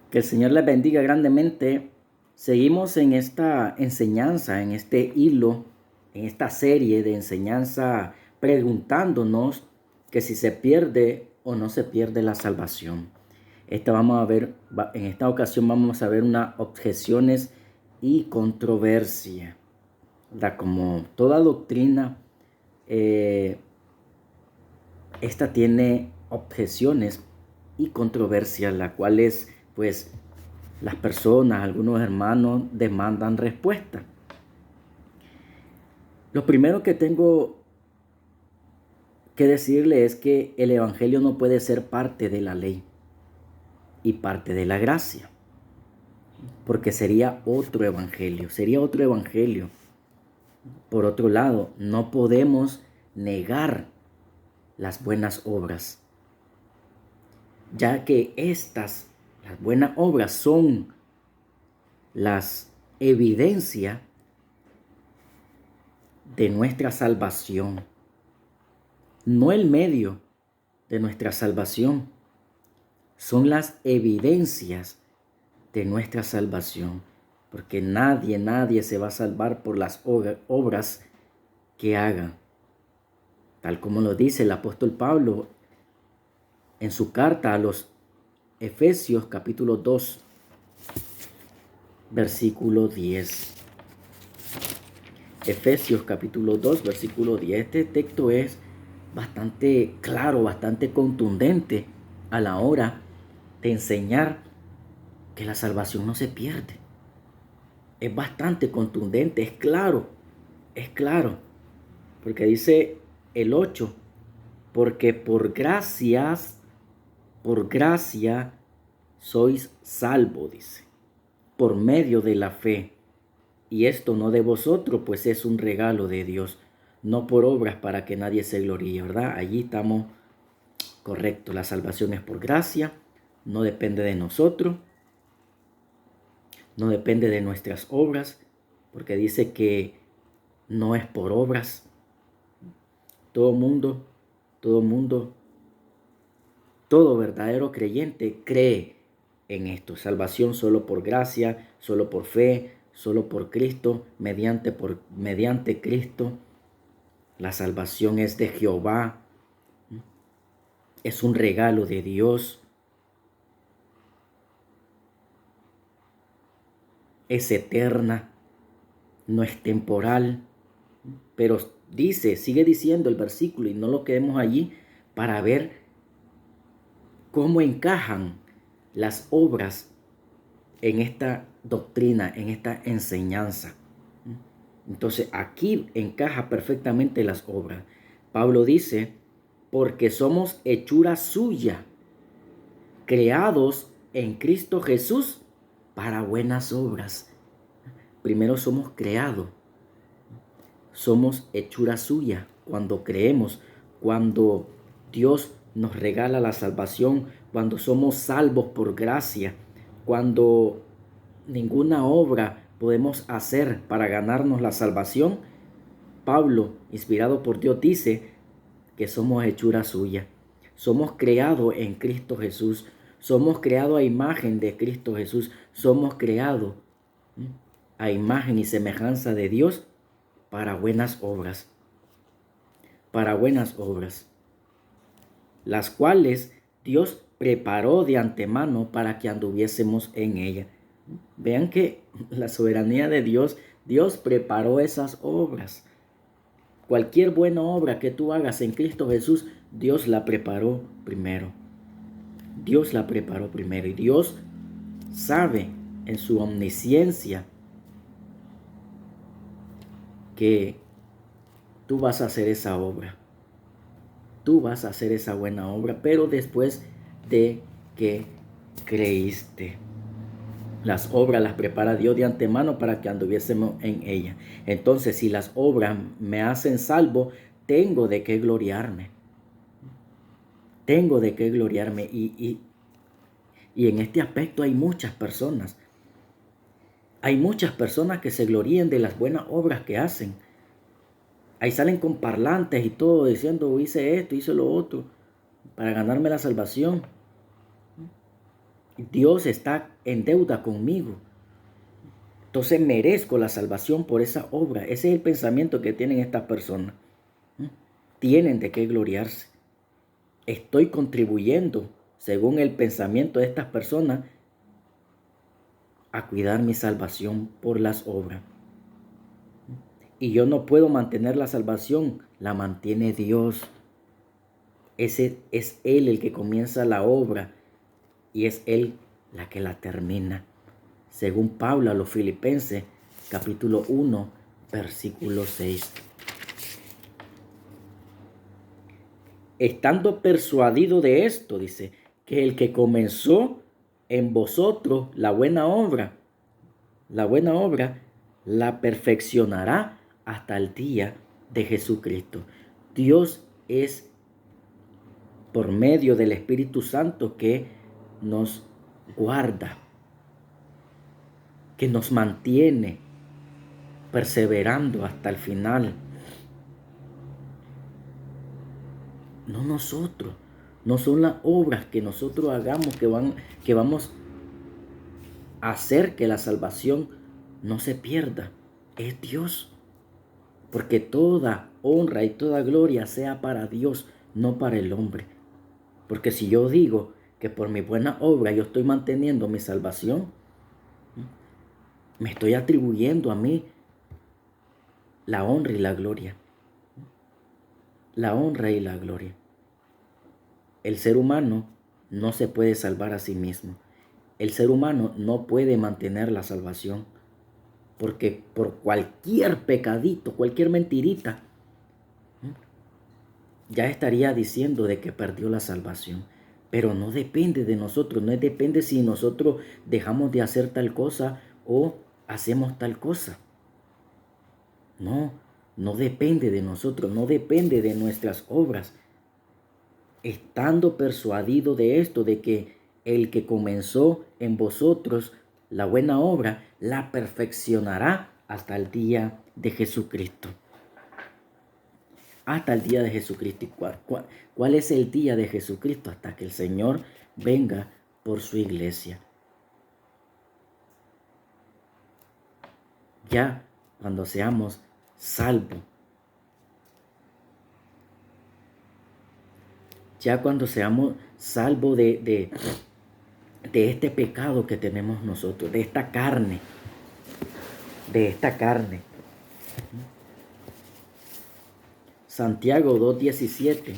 Que el Señor les bendiga grandemente. Seguimos en esta enseñanza, en este hilo, en esta serie de enseñanza, preguntándonos que si se pierde o no se pierde la salvación. En esta ocasión vamos a ver unas objeciones y controversia. Como toda doctrina, eh, esta tiene objeciones y controversias, las cuales pues las personas, algunos hermanos demandan respuesta. Lo primero que tengo que decirle es que el evangelio no puede ser parte de la ley y parte de la gracia, porque sería otro evangelio. Por otro lado, no podemos negar las buenas obras, ya que las buenas obras, son las evidencias de nuestra salvación, no el medio de nuestra salvación, son las evidencias de nuestra salvación, porque nadie se va a salvar por las obras que haga, tal como lo dice el apóstol Pablo en su carta a los Efesios capítulo 2, versículo 10. Efesios capítulo 2, versículo 10. Este texto es bastante claro, bastante contundente a la hora de enseñar que la salvación no se pierde. Es bastante contundente, es claro, porque dice el 8, porque por gracia sois salvo, dice, por medio de la fe. Y esto no de vosotros, pues es un regalo de Dios, no por obras para que nadie se gloríe, ¿verdad? Allí estamos correctos. La salvación es por gracia, no depende de nosotros, no depende de nuestras obras, porque dice que no es por obras. Todo mundo, todo mundo, todo verdadero creyente cree en esto. Salvación solo por gracia, solo por fe, solo por Cristo, mediante Cristo. La salvación es de Jehová, es un regalo de Dios, es eterna, no es temporal. Pero sigue diciendo el versículo, y no lo quedemos allí, para ver cómo encajan las obras en esta doctrina, en esta enseñanza. Entonces aquí encaja perfectamente las obras. Pablo dice, porque somos hechura suya, creados en Cristo Jesús para buenas obras. Primero somos creados, somos hechura suya cuando creemos, cuando Dios nos regala la salvación, cuando somos salvos por gracia, cuando ninguna obra podemos hacer para ganarnos la salvación. Pablo, inspirado por Dios, dice que somos hechura suya. Somos creados en Cristo Jesús. Somos creados a imagen de Cristo Jesús. Somos creados a imagen y semejanza de Dios para buenas obras. Para buenas obras, las cuales Dios preparó de antemano para que anduviésemos en ella. Vean que la soberanía de Dios, Dios preparó esas obras. Cualquier buena obra que tú hagas en Cristo Jesús, Dios la preparó primero. Dios la preparó primero. Y Dios sabe en su omnisciencia que tú vas a hacer esa obra. Tú vas a hacer esa buena obra, pero después de que creíste. Las obras las prepara Dios de antemano para que anduviésemos en ellas. Entonces, si las obras me hacen salvo, tengo de qué gloriarme. Tengo de qué gloriarme. Y en este aspecto hay muchas personas. Hay muchas personas que se glorían de las buenas obras que hacen. Ahí salen con parlantes y todo diciendo, hice esto, hice lo otro, para ganarme la salvación. Dios está en deuda conmigo. Entonces merezco la salvación por esa obra. Ese es el pensamiento que tienen estas personas. Tienen de qué gloriarse. Estoy contribuyendo, según el pensamiento de estas personas, a cuidar mi salvación por las obras. Y yo no puedo mantener la salvación, la mantiene Dios. Ese es Él el que comienza la obra y es Él la que la termina. Según Pablo a los Filipenses, capítulo 1, versículo 6. Estando persuadido de esto, dice, que el que comenzó en vosotros la buena obra, la perfeccionará hasta el día de Jesucristo. Dios es por medio del Espíritu Santo que nos guarda, que nos mantiene perseverando hasta el final. No nosotros, no son las obras que nosotros hagamos que vamos a hacer que la salvación no se pierda. Es Dios. Porque toda honra y toda gloria sea para Dios, no para el hombre. Porque si yo digo que por mi buena obra yo estoy manteniendo mi salvación, me estoy atribuyendo a mí la honra y la gloria. La honra y la gloria. El ser humano no se puede salvar a sí mismo. El ser humano no puede mantener la salvación. Porque por cualquier pecadito, cualquier mentirita, ya estaría diciendo de que perdió la salvación. Pero no depende de nosotros, no depende si nosotros dejamos de hacer tal cosa o hacemos tal cosa. No, no depende de nosotros, no depende de nuestras obras. Estando persuadido de esto, de que el que comenzó en vosotros la buena obra, la perfeccionará hasta el día de Jesucristo. Hasta el día de Jesucristo. ¿Y cuál es el día de Jesucristo? Hasta que el Señor venga por su iglesia. Ya cuando seamos salvos. Ya cuando seamos salvos de este pecado que tenemos nosotros, de esta carne. Santiago 2:17.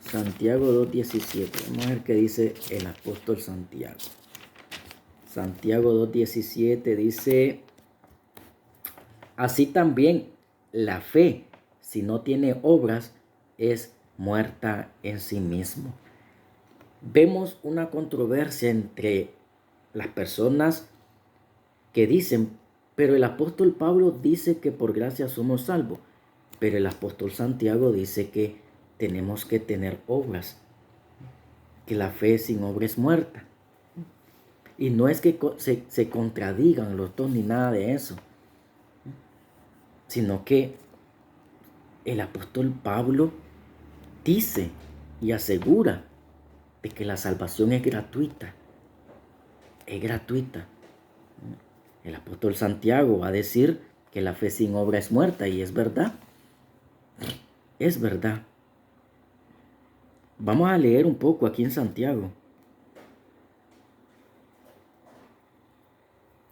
Santiago 2:17. Vamos a ver qué dice el apóstol Santiago. Santiago 2:17 dice: así también la fe, si no tiene obras, es muerta en sí mismo. Vemos una controversia entre las personas que dicen, pero el apóstol Pablo dice que por gracia somos salvos, pero el apóstol Santiago dice que tenemos que tener obras, que la fe sin obras es muerta. Y no es que se contradigan los dos ni nada de eso, sino que el apóstol Pablo dice y asegura de que la salvación es gratuita. Es gratuita. El apóstol Santiago va a decir que la fe sin obra es muerta, y es verdad. Es verdad. Vamos a leer un poco aquí en Santiago.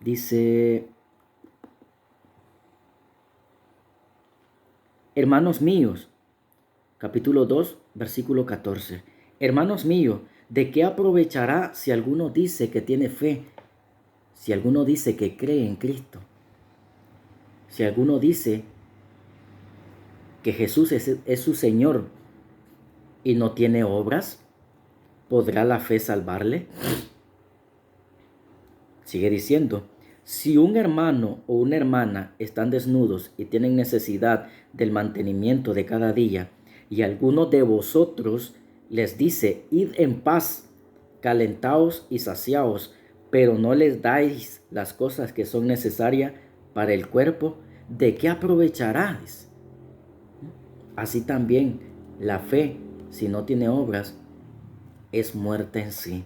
Dice: hermanos míos, capítulo 2, versículo 14. Hermanos míos, ¿de qué aprovechará si alguno dice que tiene fe? Si alguno dice que cree en Cristo. Si alguno dice que Jesús es su Señor y no tiene obras, ¿podrá la fe salvarle? Sigue diciendo: si un hermano o una hermana están desnudos y tienen necesidad del mantenimiento de cada día, y alguno de vosotros les dice: id en paz, calentaos y saciaos, pero no les dais las cosas que son necesarias para el cuerpo, ¿de qué aprovecharás? Así también la fe, si no tiene obras, es muerte en sí.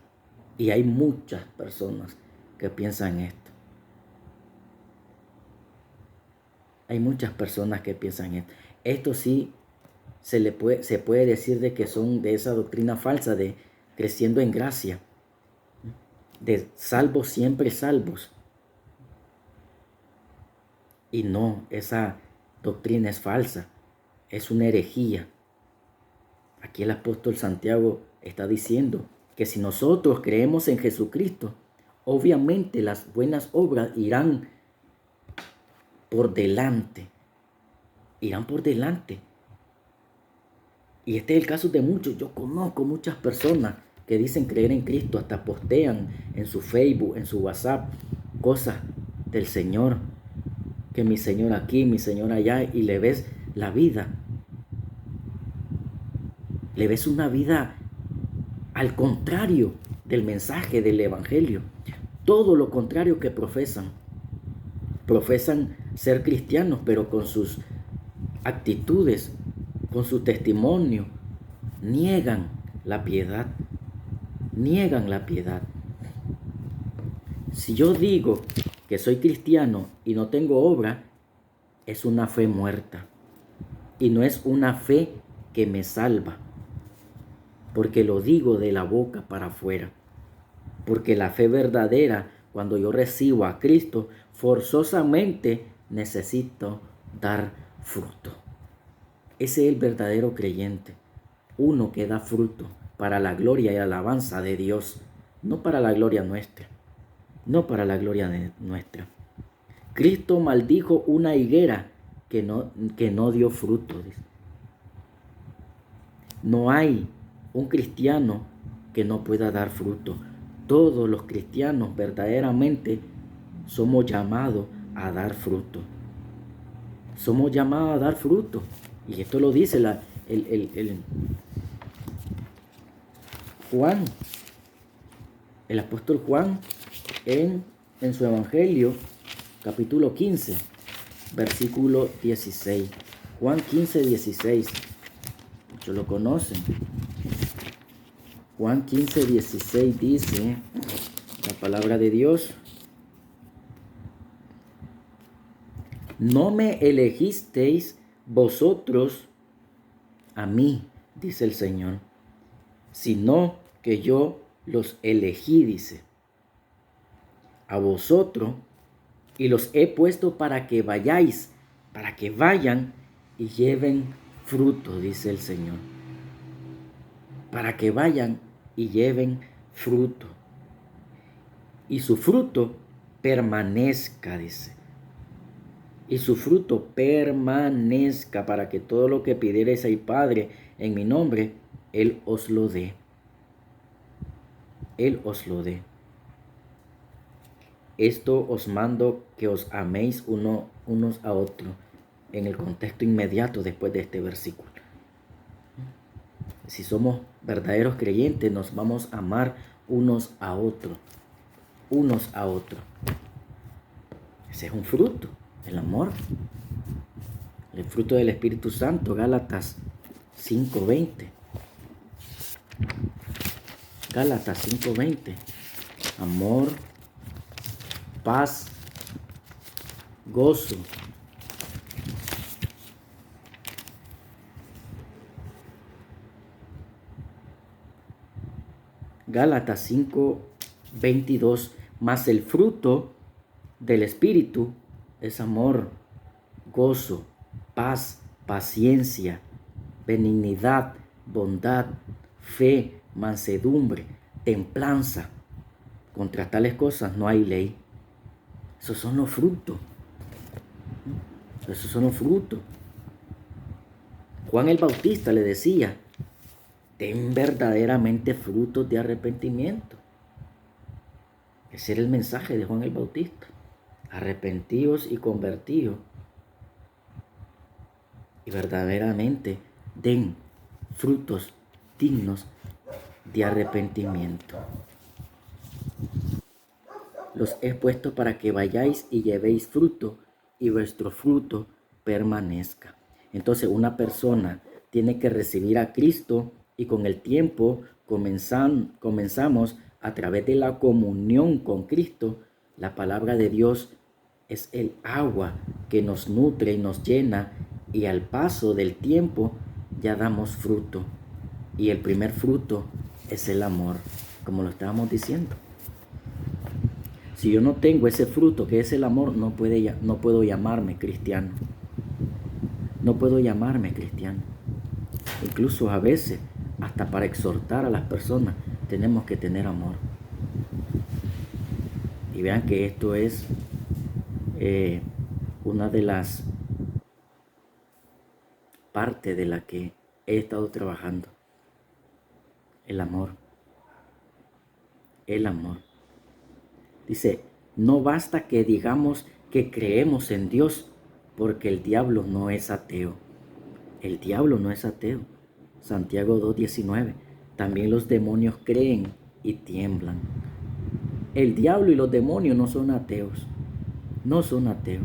Y hay muchas personas que piensan esto. Hay muchas personas que piensan esto. Esto sí se puede decir de que son de esa doctrina falsa de creciendo en gracia, de salvos siempre salvos. Y no, esa doctrina es falsa, es una herejía. Aquí el apóstol Santiago está diciendo que si nosotros creemos en Jesucristo, obviamente las buenas obras irán por delante. Irán por delante. Y este es el caso de muchos. Yo conozco muchas personas que dicen creer en Cristo, hasta postean en su Facebook, en su WhatsApp, cosas del Señor. Que mi Señor aquí, mi Señor allá, y le ves la vida. Le ves una vida al contrario del mensaje del Evangelio. Todo lo contrario que profesan. Profesan ser cristianos, pero con sus actitudes, con su testimonio, niegan la piedad. Niegan la piedad. Si yo digo que soy cristiano y no tengo obra, es una fe muerta. Y no es una fe que me salva. Porque lo digo de la boca para afuera. Porque la fe verdadera, cuando yo recibo a Cristo, forzosamente necesito dar fruto. Ese es el verdadero creyente. Uno que da fruto para la gloria y alabanza de Dios. No para la gloria nuestra. No para la gloria nuestra. Cristo maldijo una higuera que no dio fruto. No hay un cristiano que no pueda dar fruto. Todos los cristianos verdaderamente somos llamados a dar fruto. Somos llamados a dar fruto. Y esto lo dice Juan, el apóstol Juan, en su Evangelio, capítulo 15, versículo 16. Juan 15, 16. Muchos lo conocen. Juan 15, 16 dice la palabra de Dios: no me elegisteis vosotros a mí, dice el Señor, sino que yo los elegí, dice, a vosotros, y los he puesto para que vayáis, para que vayan y lleven fruto, dice el Señor. Para que vayan y lleven fruto. Y su fruto permanezca, dice. Y su fruto permanezca, para que todo lo que pidiereis al Padre en mi nombre, Él os lo dé. Él os lo dé. Esto os mando, que os améis unos a otros, en el contexto inmediato después de este versículo. Si somos verdaderos creyentes, nos vamos a amar unos a otros. Unos a otros. Ese es un fruto, el amor. El fruto del Espíritu Santo, Gálatas 5:20. Gálatas 5:20. Amor, paz, gozo. Gálatas 5:22. Mas el fruto del Espíritu es amor, gozo, paz, paciencia, benignidad, bondad, fe, mansedumbre, templanza. Contra tales cosas no hay ley. Esos son los frutos. Esos son los frutos. Juan el Bautista le decía: ten verdaderamente frutos de arrepentimiento. Ese era el mensaje de Juan el Bautista. Arrepentíos y convertíos. Y verdaderamente den frutos dignos de arrepentimiento. Los he puesto para que vayáis y llevéis fruto, y vuestro fruto permanezca. Entonces una persona tiene que recibir a Cristo y con el tiempo, comenzamos a través de la comunión con Cristo, la palabra de Dios es el agua que nos nutre y nos llena, y al paso del tiempo ya damos fruto. Y el primer fruto es el amor, como lo estábamos diciendo. Si yo no tengo ese fruto que es el amor, no puedo llamarme cristiano. No puedo llamarme cristiano. Incluso a veces, hasta para exhortar a las personas, tenemos que tener amor. Y vean que esto es una de las partes de la que he estado trabajando. El amor. El amor. Dice, no basta que digamos que creemos en Dios, porque el diablo no es ateo. El diablo no es ateo. Santiago 2:19. También los demonios creen y tiemblan. El diablo y los demonios no son ateos. No son ateos.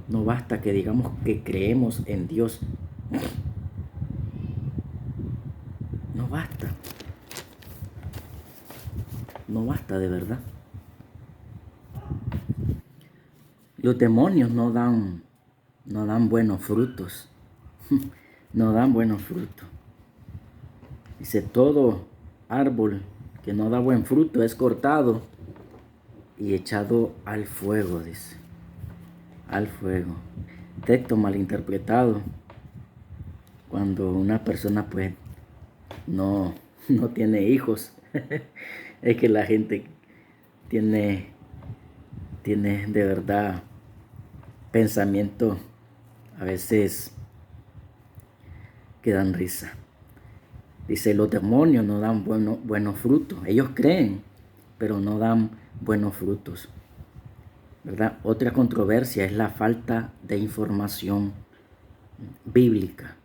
No basta que digamos que creemos en Dios. No basta. No basta de verdad. Los demonios no dan buenos frutos. No dan buenos frutos. Dice, todo árbol que no da buen fruto es cortado y echado al fuego, dice. Al fuego. Texto malinterpretado. Cuando una persona pues no tiene hijos. Es que la gente tiene de verdad pensamientos a veces que dan risa. Dice, los demonios no dan buenos frutos. Ellos creen, pero no dan buenos frutos. ¿Verdad? Otra controversia es la falta de información bíblica.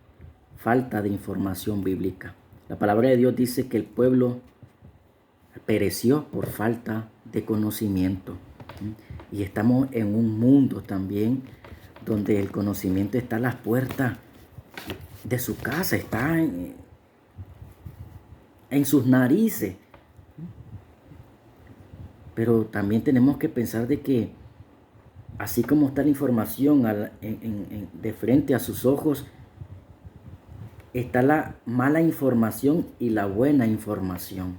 Falta de información bíblica. La palabra de Dios dice que el pueblo pereció por falta de conocimiento. Y estamos en un mundo también donde el conocimiento está a las puertas de su casa, está en sus narices. Pero también tenemos que pensar de que así como está la información de frente a sus ojos, está la mala información y la buena información.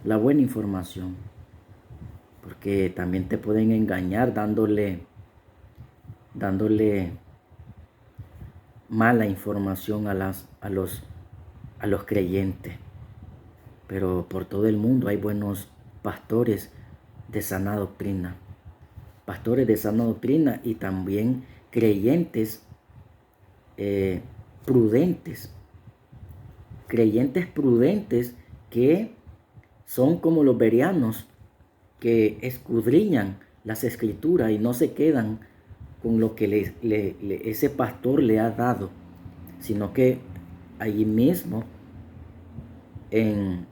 La buena información. Porque también te pueden engañar dándole mala información a los creyentes. Pero por todo el mundo hay buenos pastores de sana doctrina. Pastores de sana doctrina y también creyentes prudentes. Creyentes prudentes que son como los bereanos, que escudriñan las escrituras y no se quedan con lo que ese pastor le ha dado, sino que allí mismo, en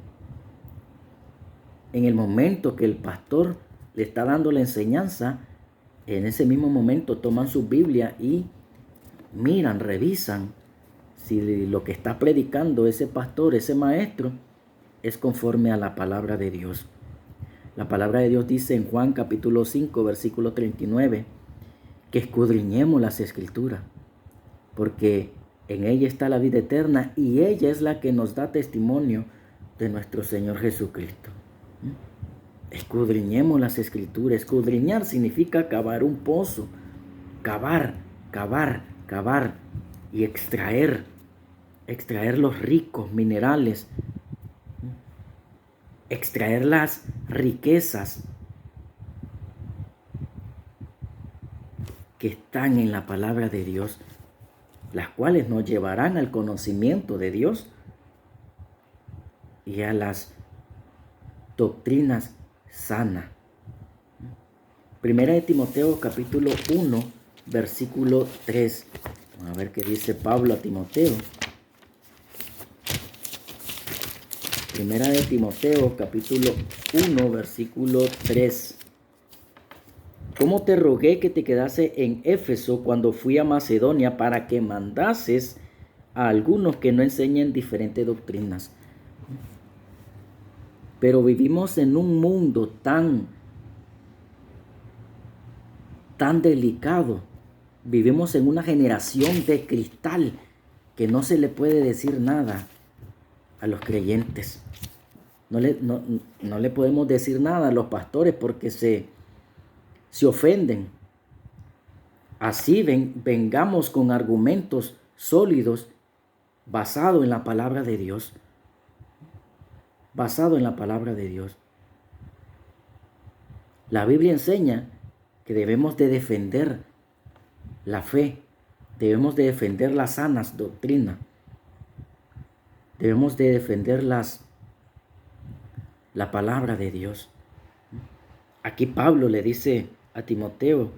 el momento que el pastor le está dando la enseñanza, en ese mismo momento toman su Biblia y miran, revisan si lo que está predicando ese pastor, ese maestro, es conforme a la palabra de Dios. La palabra de Dios dice en Juan capítulo 5, versículo 39, que escudriñemos las escrituras, porque en ella está la vida eterna y ella es la que nos da testimonio de nuestro Señor Jesucristo. Escudriñemos las escrituras. Escudriñar significa cavar un pozo, cavar y extraer los ricos minerales, extraer las riquezas que están en la palabra de Dios, las cuales nos llevarán al conocimiento de Dios y a las doctrinas sanas. Primera de Timoteo capítulo 1 versículo 3. Vamos a ver qué dice Pablo a Timoteo. Primera de Timoteo capítulo 1 versículo 3. ¿Cómo te rogué que te quedase en Éfeso cuando fui a Macedonia para que mandases a algunos que no enseñen diferentes doctrinas? Pero vivimos en un mundo tan delicado. Vivimos en una generación de cristal que no se le puede decir nada a los creyentes. No le podemos decir nada a los pastores porque se ofenden. Así vengamos con argumentos sólidos basados en la palabra de Dios. Basado en la palabra de Dios. La Biblia enseña que debemos de defender la fe, debemos de defender las sanas doctrinas, debemos de defender la palabra de Dios. Aquí Pablo le dice a Timoteo: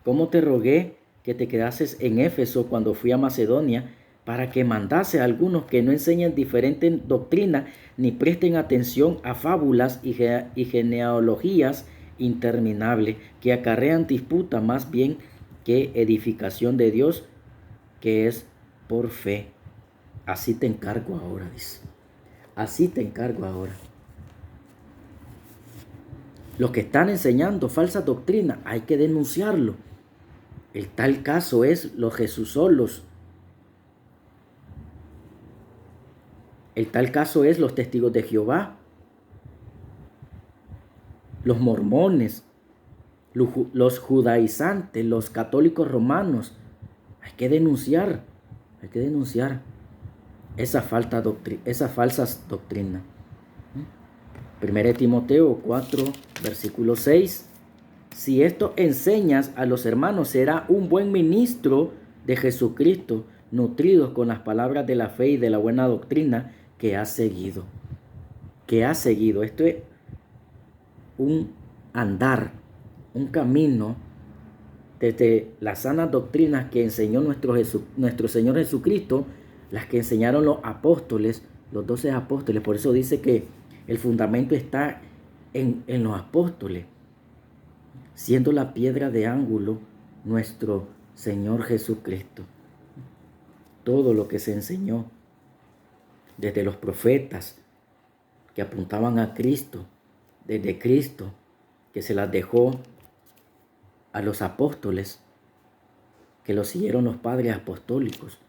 ¿cómo te rogué que te quedases en Éfeso cuando fui a Macedonia, para que mandase a algunos que no enseñen diferente doctrina, ni presten atención a fábulas y genealogías interminables, que acarrean disputa más bien que edificación de Dios, que es por fe? Así te encargo ahora, dice. Así te encargo ahora. Los que están enseñando falsa doctrina, hay que denunciarlo. El tal caso es los Jesusolos. El tal caso es los testigos de Jehová, los mormones, los judaizantes, los católicos romanos. Hay que denunciar esas falsas doctrinas. 1 Timoteo 4, versículo 6. Si esto enseñas a los hermanos, será un buen ministro de Jesucristo, nutridos con las palabras de la fe y de la buena doctrina que has seguido. Esto es un andar, un camino desde las sanas doctrinas que enseñó nuestro Señor Jesucristo, las que enseñaron los apóstoles, los 12 apóstoles. Por eso dice que el fundamento está en los apóstoles, siendo la piedra de ángulo nuestro Señor Jesucristo. Todo lo que se enseñó desde los profetas que apuntaban a Cristo, desde Cristo que se las dejó a los apóstoles, que lo siguieron los padres apostólicos,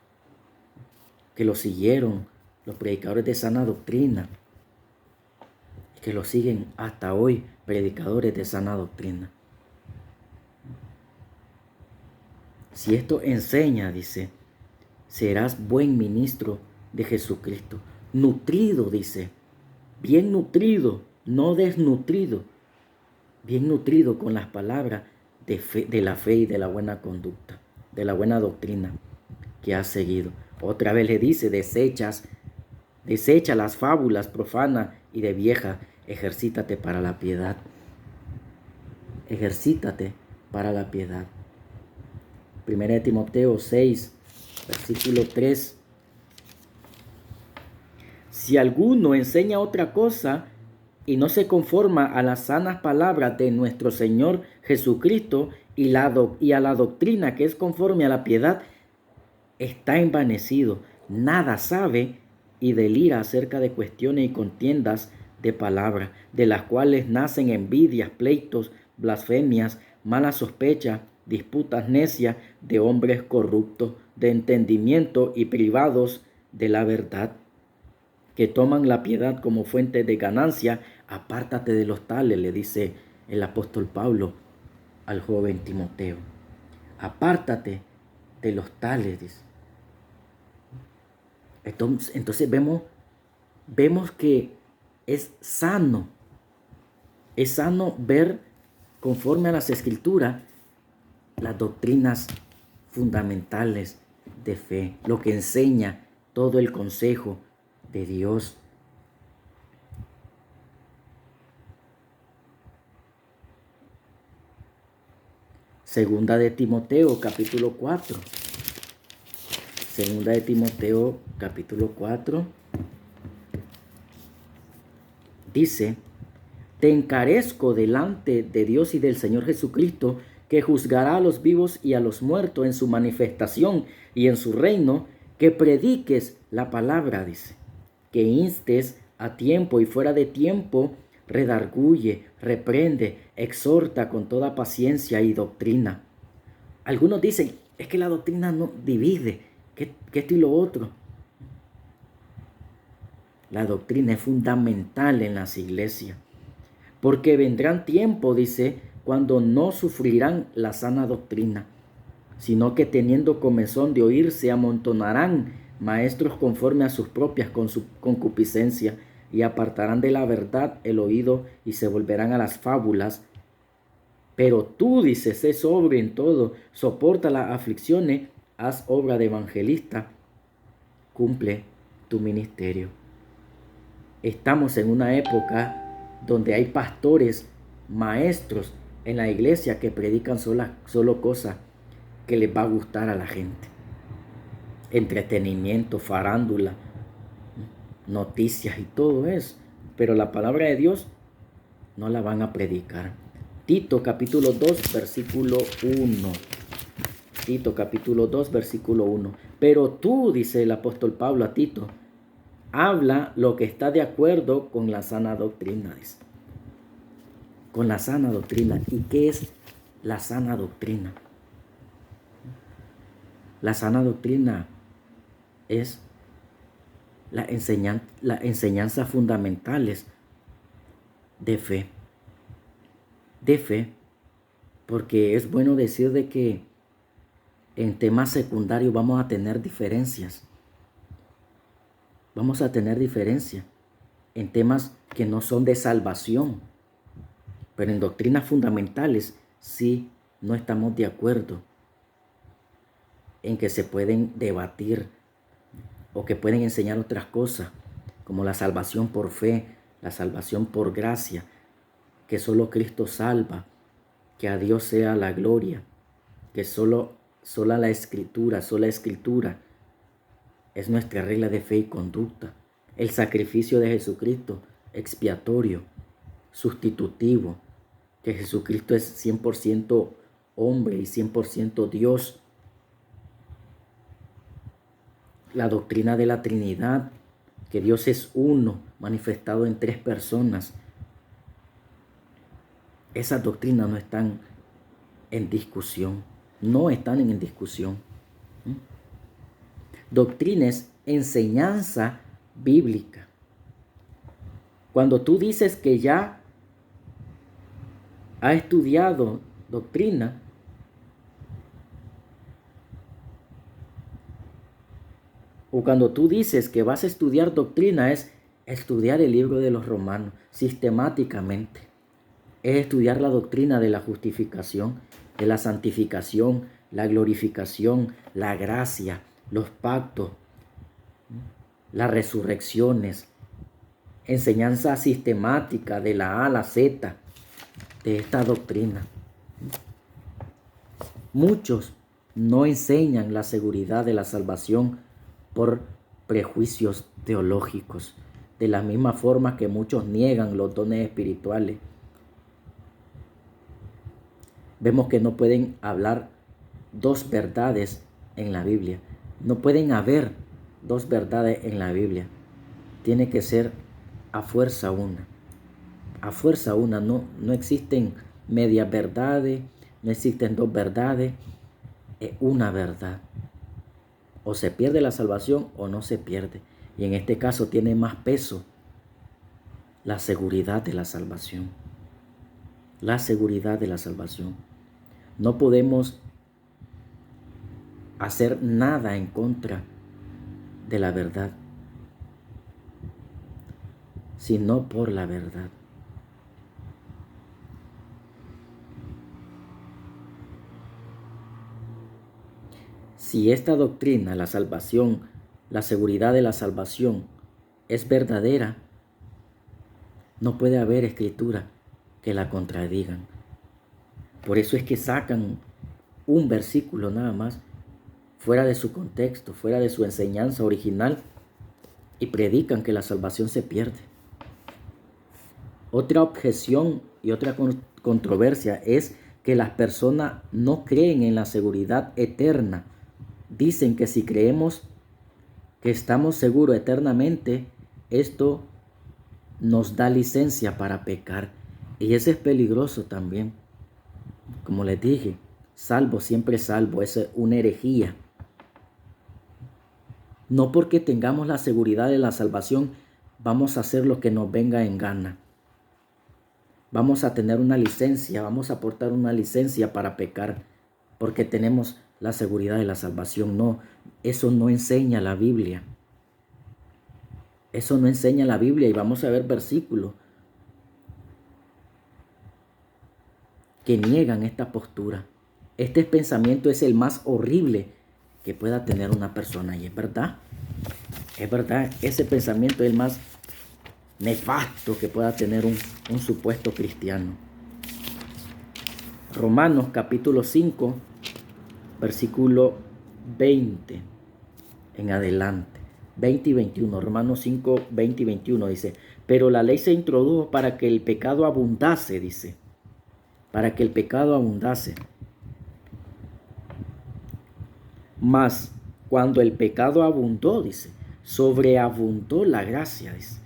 que lo siguieron los predicadores de sana doctrina, que lo siguen hasta hoy predicadores de sana doctrina. Si esto enseña, dice, serás buen ministro de Jesucristo. Nutrido, dice, bien nutrido, no desnutrido, bien nutrido con las palabras de la fe y de la buena conducta, de la buena doctrina que has seguido. Otra vez le dice: desecha las fábulas profanas y de vieja, ejercítate para la piedad. Ejercítate para la piedad. 1 Timoteo 6, versículo 3. Si alguno enseña otra cosa y no se conforma a las sanas palabras de nuestro Señor Jesucristo y a la doctrina que es conforme a la piedad, está envanecido, nada sabe y delira acerca de cuestiones y contiendas de palabras, de las cuales nacen envidias, pleitos, blasfemias, malas sospechas, disputas necias de hombres corruptos de entendimiento y privados de la verdad, que toman la piedad como fuente de ganancia. Apártate de los tales, le dice el apóstol Pablo al joven Timoteo. Apártate de los tales, dice. Entonces vemos que es sano ver conforme a las Escrituras las doctrinas fundamentales de fe, lo que enseña todo el consejo de Dios. Segunda de Timoteo, capítulo 4. Segunda de Timoteo, capítulo 4. Dice: te encarezco delante de Dios y del Señor Jesucristo, que juzgará a los vivos y a los muertos en su manifestación y en su reino, que prediques la palabra, dice, que instes a tiempo y fuera de tiempo, redarguye, reprende, exhorta con toda paciencia y doctrina. Algunos dicen, es que la doctrina no divide, que esto y lo otro. La doctrina es fundamental en las iglesias, porque vendrán tiempos, dice, cuando no sufrirán la sana doctrina, sino que teniendo comezón de oír se amontonarán maestros conforme a sus propias concupiscencias y apartarán de la verdad el oído y se volverán a las fábulas. Pero tú, dices, sé sobrio en todo, soporta las aflicciones, haz obra de evangelista, cumple tu ministerio. Estamos en una época donde hay pastores, maestros en la iglesia que predican solo cosas que les va a gustar a la gente. Entretenimiento, farándula, noticias y todo eso. Pero la palabra de Dios no la van a predicar. Tito capítulo 2 versículo 1. Tito capítulo 2 versículo 1. Pero tú, dice el apóstol Pablo a Tito, habla lo que está de acuerdo con la sana doctrina. Dice. Con la sana doctrina. ¿Y qué es la sana doctrina? La sana doctrina es las enseñanzas fundamentales de fe. De fe, porque es bueno decir de que en temas secundarios vamos a tener diferencias. Vamos a tener diferencias en temas que no son de salvación. Pero en doctrinas fundamentales sí no estamos de acuerdo en que se pueden debatir o que pueden enseñar otras cosas, como la salvación por fe, la salvación por gracia, que solo Cristo salva, que a Dios sea la gloria, que sola la Escritura es nuestra regla de fe y conducta. El sacrificio de Jesucristo, expiatorio, sustitutivo, que Jesucristo es 100% hombre y 100% Dios. La doctrina de la Trinidad, que Dios es uno, manifestado en 3 personas. Esas doctrinas no están en discusión. No están en discusión. Doctrina es enseñanza bíblica. Cuando tú dices que ya has estudiado doctrina, o cuando tú dices que vas a estudiar doctrina, es estudiar el libro de los Romanos sistemáticamente. Es estudiar la doctrina de la justificación, de la santificación, la glorificación, la gracia, los pactos, las resurrecciones, enseñanza sistemática de la A a la Z de esta doctrina. Muchos no enseñan la seguridad de la salvación por prejuicios teológicos, de la misma forma que muchos niegan los dones espirituales. Vemos que no pueden hablar 2 verdades en la Biblia. No pueden haber 2 verdades en la Biblia. Tiene que ser a fuerza una. A fuerza una. No existen medias verdades, no existen 2 verdades. Es una verdad. O se pierde la salvación o no se pierde. Y en este caso tiene más peso la seguridad de la salvación. La seguridad de la salvación. No podemos hacer nada en contra de la verdad, sino por la verdad. Si esta doctrina, la salvación, la seguridad de la salvación, es verdadera, no puede haber escritura que la contradigan. Por eso es que sacan un versículo nada más, fuera de su contexto, fuera de su enseñanza original, y predican que la salvación se pierde. Otra objeción y otra controversia es que las personas no creen en la seguridad eterna. Dicen que si creemos que estamos seguros eternamente, esto nos da licencia para pecar. Y eso es peligroso también. Como les dije, salvo, siempre salvo. Eso es una herejía. No porque tengamos la seguridad de la salvación, vamos a hacer lo que nos venga en gana. Vamos a tener una licencia, vamos a aportar una licencia para pecar, porque tenemos la seguridad de la salvación. No, eso no enseña la Biblia. Eso no enseña la Biblia, y vamos a ver versículos que niegan esta postura. Este pensamiento es el más horrible que pueda tener una persona, y es verdad, ese pensamiento es el más nefasto que pueda tener un supuesto cristiano. Romanos capítulo 5, versículo 20 en adelante. 20 y 21, Romanos 5, 20 y 21 dice: pero la ley se introdujo para que el pecado abundase, dice, para que el pecado abundase. Mas cuando el pecado abundó, dice, sobreabundó la gracia, dice,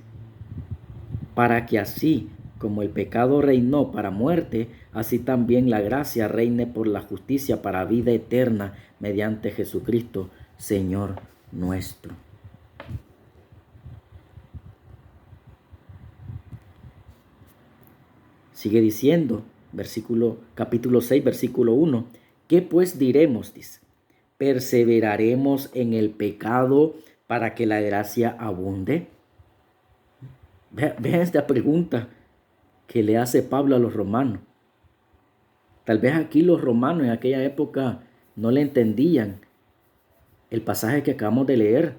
para que así como el pecado reinó para muerte, así también la gracia reine por la justicia para vida eterna mediante Jesucristo, Señor nuestro. Sigue diciendo, capítulo 6, versículo 1. ¿Qué pues diremos? Dice, ¿perseveraremos en el pecado para que la gracia abunde? Vean esta pregunta que le hace Pablo a los romanos. Tal vez aquí los romanos en aquella época no le entendían el pasaje que acabamos de leer,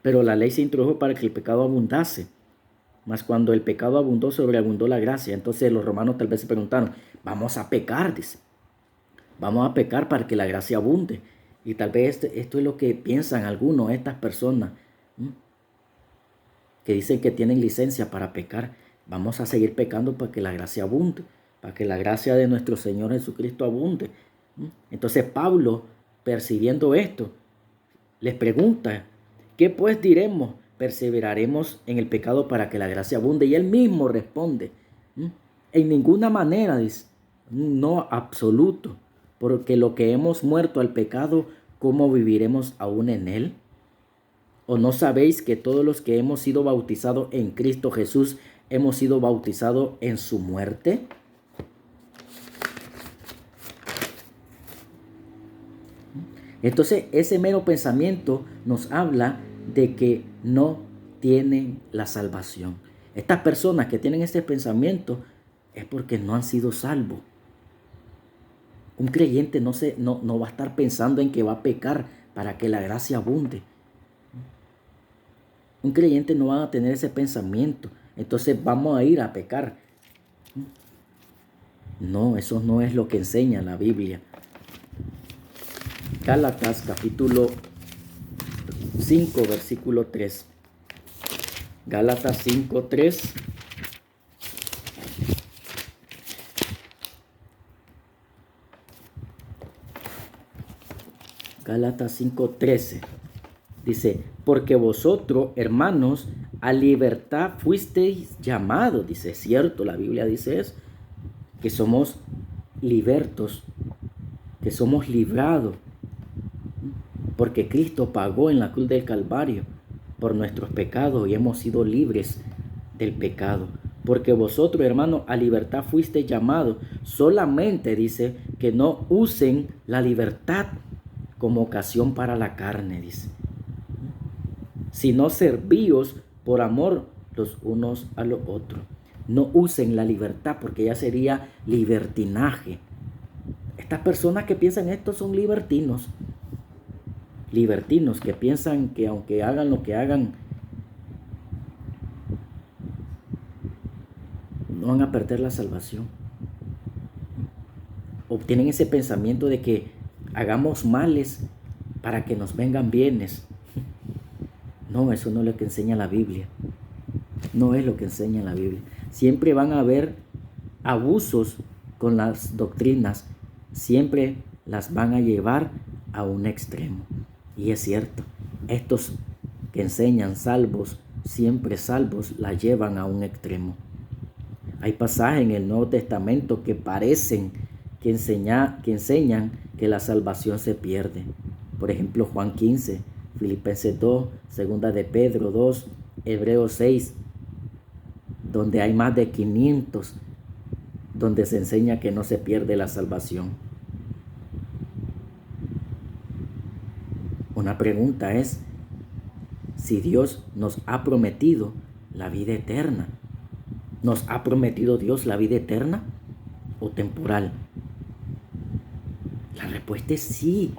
pero la ley se introdujo para que el pecado abundase. Mas cuando el pecado abundó, sobreabundó la gracia. Entonces los romanos tal vez se preguntaron, vamos a pecar, dice. Vamos a pecar para que la gracia abunde. Y tal vez esto es lo que piensan algunos, estas personas, que dicen que tienen licencia para pecar. Vamos a seguir pecando para que la gracia abunde, para que la gracia de nuestro Señor Jesucristo abunde. Entonces Pablo, percibiendo esto, les pregunta, ¿qué pues diremos? ¿Perseveraremos en el pecado para que la gracia abunde? Y él mismo responde, en ninguna manera, dice, no, absoluto, porque lo que hemos muerto al pecado, ¿cómo viviremos aún en él? ¿O no sabéis que todos los que hemos sido bautizados en Cristo Jesús, hemos sido bautizados en su muerte? Entonces, ese mero pensamiento nos habla de que no tienen la salvación. Estas personas que tienen este pensamiento es porque no han sido salvos. Un creyente no va a estar pensando en que va a pecar para que la gracia abunde. Un creyente no va a tener ese pensamiento. Entonces vamos a ir a pecar. No, eso no es lo que enseña la Biblia. Gálatas capítulo 5, versículo 3. Gálatas 5, 3. Gálatas 5, 13. Dice, porque vosotros, hermanos, a libertad fuisteis llamados. Dice, es cierto, la Biblia dice eso, que somos libertos, que somos librados, porque Cristo pagó en la cruz del Calvario por nuestros pecados y hemos sido libres del pecado. Porque vosotros, hermanos, a libertad fuisteis llamados. Solamente dice que no usen la libertad como ocasión para la carne, dice, sino servíos por amor los unos a los otros. No usen la libertad, porque ya sería libertinaje. Estas personas que piensan esto son libertinos. Libertinos que piensan que aunque hagan lo que hagan, no van a perder la salvación. Obtienen ese pensamiento de que hagamos males para que nos vengan bienes. No, eso no es lo que enseña la Biblia. No es lo que enseña la Biblia. Siempre van a haber abusos con las doctrinas. Siempre las van a llevar a un extremo. Y es cierto, estos que enseñan salvos siempre salvos la llevan a un extremo. Hay pasajes en el Nuevo Testamento que parecen que enseñan que la salvación se pierde. Por ejemplo, Juan 15, Filipenses 2, Segunda de Pedro 2, Hebreos 6, donde hay más de 500, donde se enseña que no se pierde la salvación. Una pregunta es si Dios nos ha prometido la vida eterna. ¿Nos ha prometido Dios la vida eterna o temporal? La respuesta es sí.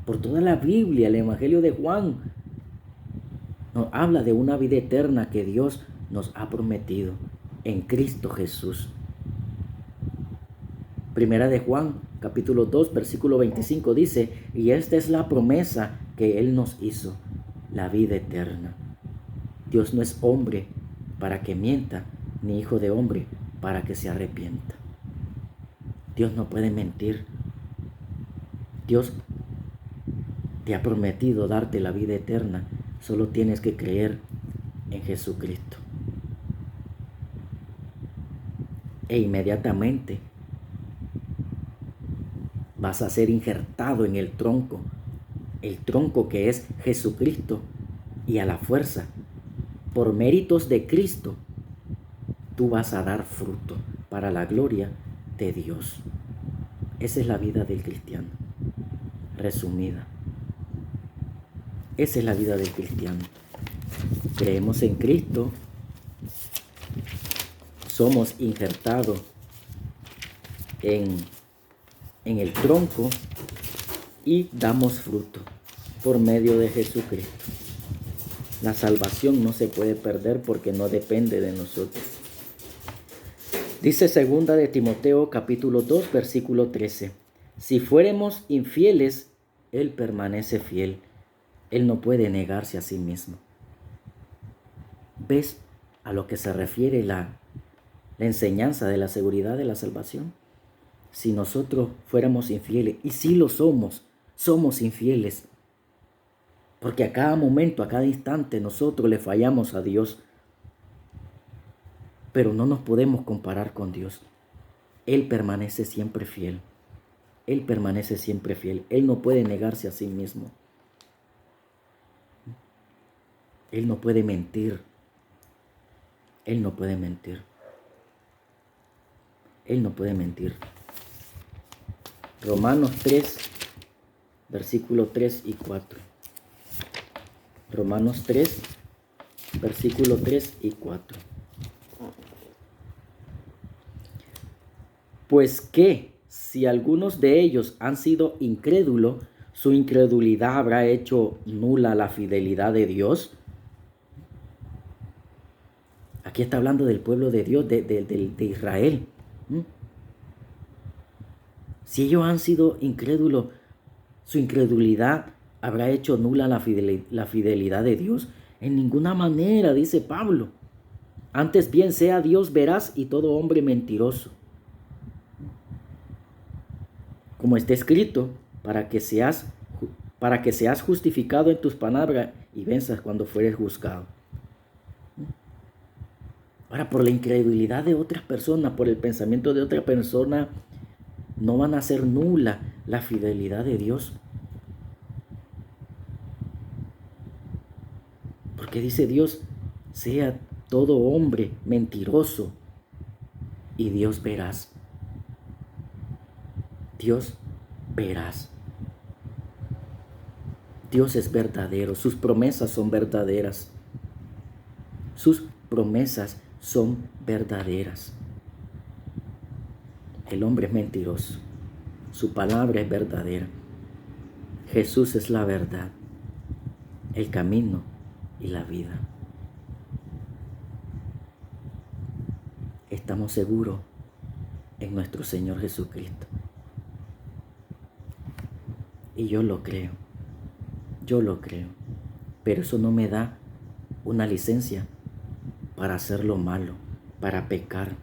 Por toda la Biblia, el Evangelio de Juan nos habla de una vida eterna que Dios nos ha prometido en Cristo Jesús. Primera de Juan, capítulo 2, versículo 25 dice, y esta es la promesa que Él nos hizo, la vida eterna. Dios no es hombre para que mienta, ni hijo de hombre para que se arrepienta. Dios no puede mentir. Dios te ha prometido darte la vida eterna. Solo tienes que creer en Jesucristo. E inmediatamente vas a ser injertado en el tronco que es Jesucristo, y a la fuerza, por méritos de Cristo, tú vas a dar fruto para la gloria de Dios. Esa es la vida del cristiano, resumida. Esa es la vida del cristiano. Creemos en Cristo, somos injertados en el tronco y damos fruto por medio de Jesucristo. La salvación no se puede perder porque no depende de nosotros. Dice segunda de Timoteo capítulo 2 versículo 13. Si fuéramos infieles, Él permanece fiel. Él no puede negarse a sí mismo. ¿Ves a lo que se refiere la enseñanza de la seguridad de la salvación? Si nosotros fuéramos infieles, y si lo somos infieles, porque a cada momento, a cada instante nosotros le fallamos a Dios, pero no nos podemos comparar con Dios. Él permanece siempre fiel. Él permanece siempre fiel. Él no puede negarse a sí mismo. Él no puede mentir. Él no puede mentir. Él no puede mentir. Romanos 3, versículos 3 y 4. Romanos 3, versículos 3 y 4. Pues que si algunos de ellos han sido incrédulos, su incredulidad habrá hecho nula la fidelidad de Dios. Aquí está hablando del pueblo de Dios, de Israel. Si ellos han sido incrédulos, su incredulidad habrá hecho nula la fidelidad de Dios. En ninguna manera, dice Pablo. Antes bien sea Dios veraz y todo hombre mentiroso. Como está escrito, para que seas justificado en tus palabras y venzas cuando fueres juzgado. Ahora, por la incredulidad de otras personas, por el pensamiento de otra persona, no van a hacer nula la fidelidad de Dios. Porque dice Dios, sea todo hombre mentiroso y Dios veraz. Dios veraz. Dios es verdadero, sus promesas son verdaderas. Sus promesas son verdaderas. El hombre es mentiroso, su palabra es verdadera. Jesús es la verdad, el camino y la vida. Estamos seguros en nuestro Señor Jesucristo. Y yo lo creo, pero eso no me da una licencia para hacer lo malo, para pecar.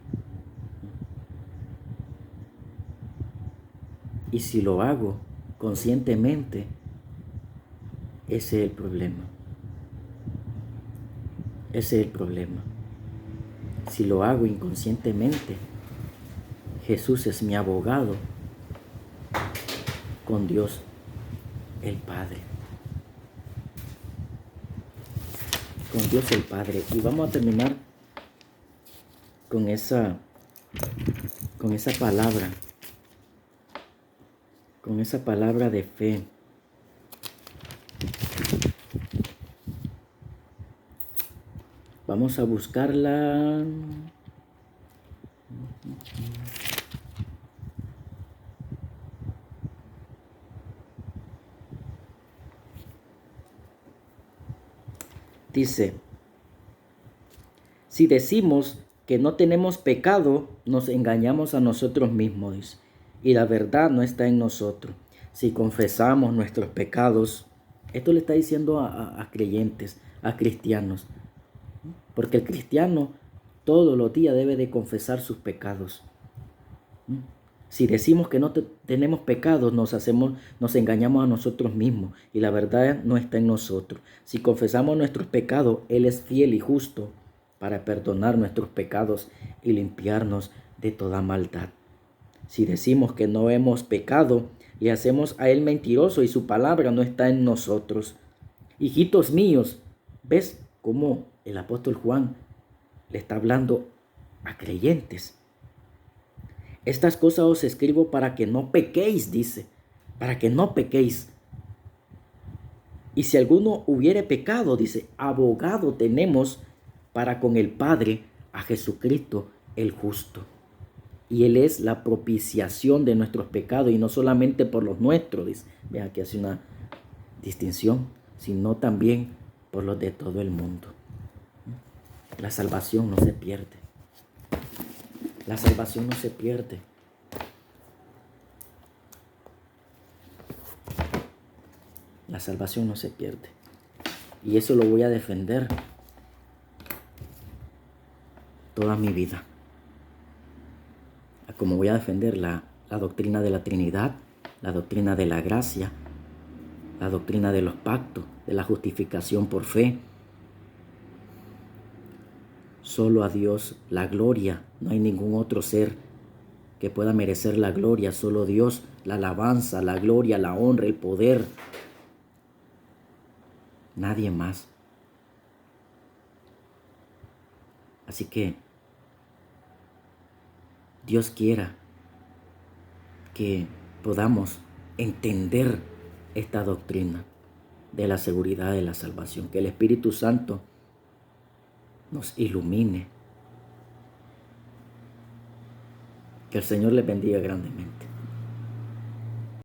Y si lo hago conscientemente, ese es el problema. Ese es el problema. Si lo hago inconscientemente, Jesús es mi abogado con Dios el Padre. Con Dios el Padre. Y vamos a terminar con esa palabra. Con esa palabra de fe. Vamos a buscarla. Dice, si decimos que no tenemos pecado, nos engañamos a nosotros mismos, dice, y la verdad no está en nosotros. Si confesamos nuestros pecados, esto le está diciendo a creyentes, a cristianos, porque el cristiano todos los días debe de confesar sus pecados. Si decimos que no tenemos pecados, nos engañamos a nosotros mismos y la verdad no está en nosotros. Si confesamos nuestros pecados, Él es fiel y justo para perdonar nuestros pecados y limpiarnos de toda maldad. Si decimos que no hemos pecado, le hacemos a Él mentiroso y su palabra no está en nosotros. Hijitos míos, ¿ves cómo el apóstol Juan le está hablando a creyentes? Estas cosas os escribo para que no pequéis, dice, para que no pequéis. Y si alguno hubiere pecado, dice, abogado tenemos para con el Padre a Jesucristo el justo. Y Él es la propiciación de nuestros pecados y no solamente por los nuestros, dice. Vean que hace una distinción, sino también por los de todo el mundo. La salvación no se pierde. La salvación no se pierde. La salvación no se pierde. Y eso lo voy a defender toda mi vida. Como voy a defender la doctrina de la Trinidad, la doctrina de la gracia, la doctrina de los pactos, de la justificación por fe. Solo a Dios la gloria. No hay ningún otro ser que pueda merecer la gloria. Solo Dios, la alabanza, la gloria, la honra, el poder. Nadie más. Así que Dios quiera que podamos entender esta doctrina de la seguridad de la salvación. Que el Espíritu Santo nos ilumine. Que el Señor les bendiga grandemente.